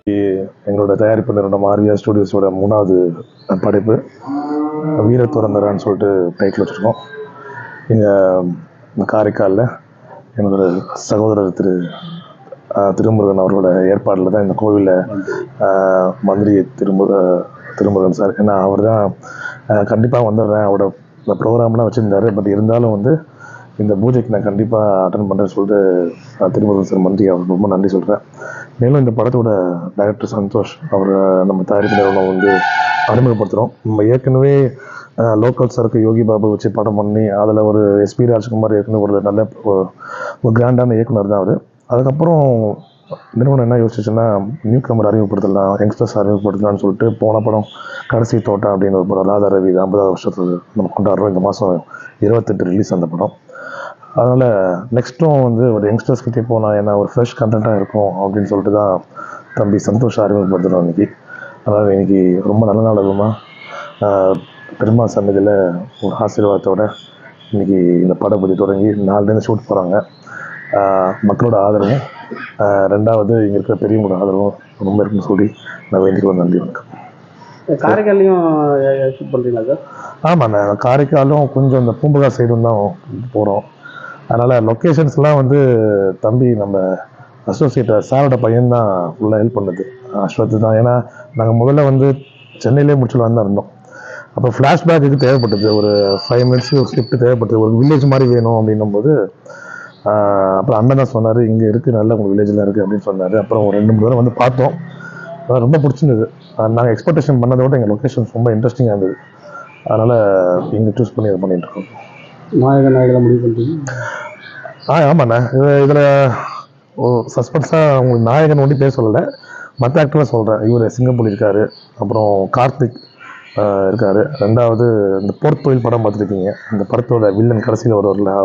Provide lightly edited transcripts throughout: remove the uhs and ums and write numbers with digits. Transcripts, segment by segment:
எங்களோட தயாரிப்பு நிறுவனம் ஆர்விஆர் ஸ்டுடியோஸோட 3வது படைப்பு வீர துறந்தரான்னு சொல்லிட்டு டைட்டில் வச்சுருக்கோம். இங்கே காரைக்காலில் என்னோட சகோதரர் திருமுருகன் அவரோட ஏற்பாடில் தான் இந்த கோவிலில் மந்திரி திருமுருகன் சார், ஏன்னா அவர் தான் கண்டிப்பாக வந்துடுறேன், அவரோட இந்த ப்ரோக்ராம்லாம் வச்சுருந்தாரு. பட் இருந்தாலும் வந்து இந்த பூஜைக்கு நான் கண்டிப்பாக அட்டன் பண்ணுறேன்னு சொல்லிட்டு திருமுருகன் சார் மந்திரி அவருக்கு ரொம்ப நன்றி சொல்கிறேன். மேலும் இந்த படத்தோட டைரக்டர் சந்தோஷ் அவரை நம்ம தயாரிப்பு நிறுவனம் வந்து அறிமுகப்படுத்துகிறோம். நம்ம ஏற்கனவே லோக்கல் சருக்கு யோகி பாபு வச்சு படம் பண்ணி அதில் ஒரு எஸ்பி ராஜ்குமார் ஏற்கனவே ஒரு நல்ல ஒரு கிராண்டான இயக்குனர் தான் அவர். அதுக்கப்புறம் நிறுவனம் என்ன யோசிச்சுன்னா நியூ கமர் அறிமுகப்படுத்தலாம், யங்ஸ்டர்ஸ் அறிமுகப்படுத்தலாம்னு சொல்லிட்டு போன படம் கடைசி தோட்டம் அப்படின்னு ஒரு படம் ராதா ரவி 50வது வருஷத்துக்கு நம்ம கொண்டாடுறோம். இந்த மாதம் 28 ரிலீஸ் அந்த படம். அதனால் நெக்ஸ்ட்டும் வந்து ஒரு யங்ஸ்டர்ஸ்கிட்டே போனால் ஏன்னா ஒரு ஃப்ரெஷ் கண்டென்ட்டாக இருக்கும் அப்படின்னு சொல்லிட்டு தான் தம்பி சந்தோஷம் அறிமுகப்படுத்துகிறோம் இன்றைக்கி. அதனால் இன்றைக்கி ரொம்ப நல்ல நாள் அதுமா பெருமாள் சன்னதியில் ஒரு ஆசீர்வாதத்தோட இன்றைக்கி இந்த படப்படி தொடங்கி 4 தினம் ஷூட் போகிறாங்க. மக்களோட ஆதரவும் 2வது இங்கே இருக்கிற பெரியவங்களோட ஆதரவும் ரொம்ப இருக்குன்னு சொல்லி நான் வேண்டிக்கிறோம். நன்றி, வணக்கம். காரைக்காலையும் ஷூட் பண்ணுறீங்களா சார்? ஆமாண்ணா, காரைக்காலும் கொஞ்சம் இந்த பூம்புகார் சைடும் தான் போகிறோம். அதனால் லொக்கேஷன்ஸ்லாம் வந்து தம்பி நம்ம அசோசியேட்டர் சாரோட பையன்தான் ஃபுல்லாக ஹெல்ப் பண்ணுது, அஸ்வத் தான். ஏன்னா நாங்கள் முதல்ல வந்து சென்னையிலே முடிச்சுலான்னு தான் இருந்தோம். அப்போ ஃப்ளாஷ்பேக்கு தேவைப்பட்டது, ஒரு 5 மினிட்ஸ் ஒரு ஸ்கிரிப்ட் தேவைப்பட்டது, ஒரு வில்லேஜ் மாதிரி வேணும் அப்படின்னும் போது அப்புறம் அண்ணன் தான் சொன்னார், இங்கே இருக்குது நல்ல உங்கள் வில்லேஜில் இருக்குது அப்படின்னு சொன்னார். அப்புறம் ஒரு 2-3 தடவை வந்து பார்த்தோம், ரொம்ப பிடிச்சிருந்தது. நாங்கள் எக்ஸ்பெக்டேஷன் பண்ணதை விட எங்கள் லொக்கேஷன்ஸ் ரொம்ப இன்ட்ரெஸ்டிங்காக இருந்தது. அதனால் இங்கே சூஸ் பண்ணி அதை பண்ணிகிட்டு இருக்கோம். நாயகன் முடிவு பண்ணுறீங்க? ஆமாண்ணா, இதில் சஸ்பென்ஸாக உங்களுக்கு நாயகன் ஒண்டி பேர் சொல்லலை, மற்ற ஆக்டராக சொல்கிறேன். இவர் சிங்கம்புலி இருக்கார், அப்புறம் கார்த்திக் இருக்கார். 2வது இந்த போர்த்தொழில் படம் பார்த்துருக்கீங்க, அந்த படத்தோட வில்லன் கடைசியில் வருவார்ல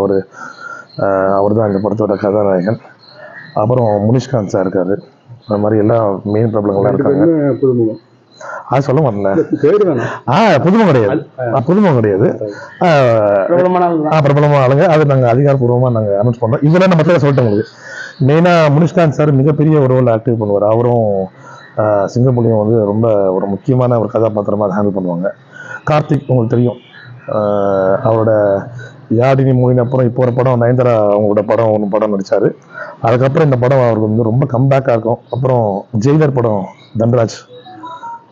அவர் தான் இந்த படத்தோட கதாநாயகன். அப்புறம் முனிஷ்காந்த் சார் இருக்கார். அந்த மாதிரி எல்லா மெயின் பிரபலங்கள்லாம் இருக்காங்க. புதுமுகம் அது சொல்ல மாட்டேன், புதுமுகம் கிடையாது, புதுமுகம் கிடையாது, பிரபலமான ஆளுங்க. அது நாங்கள் அதிகாரப்பூர்வமாக நாங்கள் அனௌன்ஸ் பண்ணோம். இதெல்லாம் நம்ம சொல்லிட்டோம் உங்களுக்கு. மெயினாக முனிஷ்காந்த் சார் மிகப்பெரிய ஒரு ரோல் ஆக்டிவ் பண்ணுவார். அவரும் சிங்கம்புலியும் வந்து ரொம்ப ஒரு முக்கியமான ஒரு கதாபாத்திரமாக அதை ஹேண்டில் பண்ணுவாங்க. கார்த்திக் உங்களுக்கு தெரியும், அவரோட யாடினி மூவின் அப்புறம் இப்போ ஒரு படம் நயன்தாரா அவங்களோட படம் ஒன்று படம் நடித்தார். அதுக்கப்புறம் இந்த படம் அவருக்கு வந்து ரொம்ப கம்பேக்காக இருக்கும். அப்புறம் ஜெயிலர் படம் தண்டராஜ்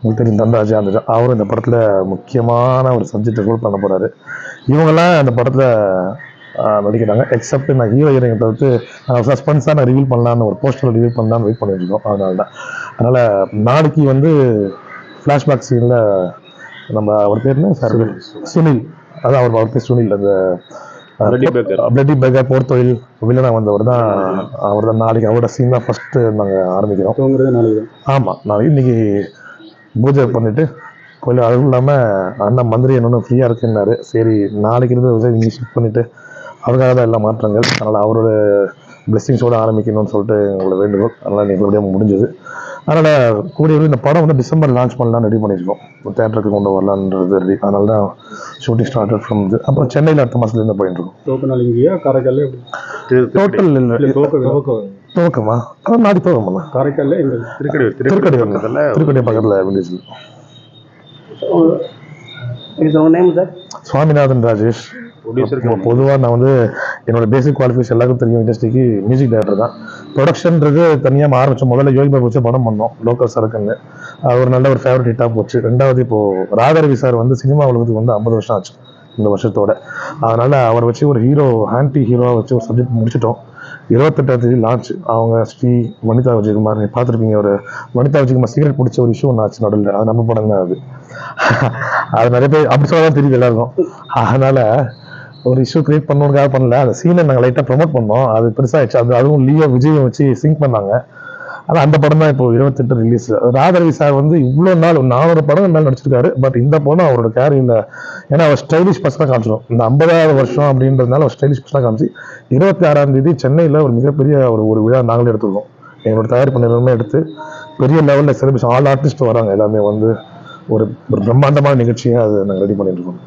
உங்களுக்கு தெரியும், தண்டராஜ் அந்த அவரும் இந்த படத்தில் முக்கியமான ஒரு சப்ஜெக்டை ரோல் பண்ண போகிறாரு. இவங்கெல்லாம் அந்த படத்தில் நடிக்கிறாங்க. எக்ஸப்ட் நான் ஹீரோ ஹீரோயினை தவிர்த்து சஸ்பென்ஸாக நான் ரிவீல் பண்ணலான்னு ஒரு போஸ்டர் ரிவீல் பண்ணலான்னு வெயிட் பண்ணியிருக்கோம். அதனால் நாளைக்கு வந்து ஃப்ளாஷ்பேக் சீனில் நம்ம அவர் பேர் என்ன சார், சுனில், அதான் அவர் பேர் சுனில், அந்த பிளட்டி பேக்கர் போர்த்தொழில் வில்லனாக வந்தவர் தான், அவர் தான். நாளைக்கு அவரோட சீன் தான் ஃபஸ்ட்டு நாங்கள் ஆரம்பிக்கிறோம். ஆமாம், நாளைக்கு இன்னைக்கு பூஜை பண்ணிவிட்டு கோயில். அதுவும் இல்லாமல் அண்ணன் மந்திரி என்னொன்று ஃப்ரீயாக இருக்குன்னாரு. சரி, நாளைக்கு இருந்து விஜய் நீங்கள் ஷிஃப்ட் பண்ணிவிட்டு அவருக்காக தான் எல்லா மாற்றங்கள். அதனால் அவரோட பிளெஸிங்ஸோடு ஆரம்பிக்கணும்னு சொல்லிட்டு எங்களோட வேண்டுகோள். அதனால் எங்களுடைய முடிஞ்சது. அதனால் கூடிய இந்த படம் வந்து டிசம்பர் லான்ச் பண்ணலாம் ரெடி பண்ணியிருக்கோம், தேட்டருக்கு கொண்டு வரலான்றது ரெடி. அதனால தான் ஷூட்டிங் ஸ்டார்டட் ஃப்ரம் இது. அப்புறம் சென்னையில் அடுத்த மாதத்துலேருந்து போயிட்டு இருக்கோம். காரைக்கால் டோட்டல் இல்லை துவக்கமா, ஆனால் நாடி துவக்கமா காரைக்காலில் திருக்கடி பக்கத்தில் வில்லேஜில். சுவாமிநாதன் ராஜேஷ். பொதுவாக நான் வந்து என்னோட பேசிக் குவாலிஃபிகேஷன் எல்லாருக்கும் தெரியும், இண்டஸ்ட்ரிக்கு மியூசிக் டைரக்டர் தான். ப்ரொடக்ஷன்றது தனியாக ஆரம்பித்தோம். முதல்ல யோகி பாபு வச்சு படம் பண்ணோம், லோக்கல் சரக்குன்னு. அது ஒரு நல்ல ஒரு ஃபேவரட் ஹிட்டாக போச்சு. 2வது இப்போது ராதாரவி சார் வந்து சினிமா உலகத்துக்கு வந்து 50 வருஷம் ஆச்சு இந்த வருஷத்தோட. அதனால் அவரை வச்சு ஒரு ஹீரோ ஆன்டி ஹீரோவாக வச்சு ஒரு சப்ஜெக்ட் முடிச்சிட்டோம். 28ஆம் தேதி லான்ச். அவங்க ஸ்ரீ வனிதா விஜயகுமார், நீங்கள் பார்த்துருப்பீங்க, ஒரு வனிதா விஜயகுமார் சிகரெட் பிடிச்ச ஒரு இஷ்யூ ஒன்று ஆச்சு நடுவில். அது நம்ம படம் தான். அது நிறைய பேர் அப்படி சொல்லதான் தெரியுது எல்லாருக்கும். அதனால் ஒரு இஷ்யூ கிரியேட் பண்ணணுக்காக பண்ணல, அந்த சீனை நாங்கள் லைட்டாக ப்ரொமோட் பண்ணோம். அது பெருசாகிடுச்சு. அதுவும் லியோ விஜயை வச்சு சிங்க் பண்ணாங்க. ஆனால் அந்த படம் தான் இப்போ 28 ரிலீஸ். ராதாரவி சார் வந்து இவ்வளோ நாள் 400 படம் மேலே நடிச்சிருக்காரு. பட் இந்த படம் அவரோட கேரியரில், ஏன்னா அவர் ஸ்டைலிஷ் பர்சனாக காமிச்சிடும். இந்த 50வது வருஷம் அப்படின்றதுனால அவர் ஸ்டைலிஷ் பர்சனாக காமிச்சு 26ஆம் தேதி சென்னையில் ஒரு மிகப்பெரிய ஒரு விழா நாங்களே எடுத்துருக்கோம். எங்களோட தயாரிப்பு நிறுவனமே எடுத்து பெரிய லெவலில் செலிப்ரேஷன், ஆல் ஆர்டிஸ்ட் வராங்க, எல்லாமே வந்து ஒரு பிரம்மாண்டமான நிகழ்ச்சியாக அதை நாங்கள் ரெடி பண்ணிட்டு இருக்கோம்.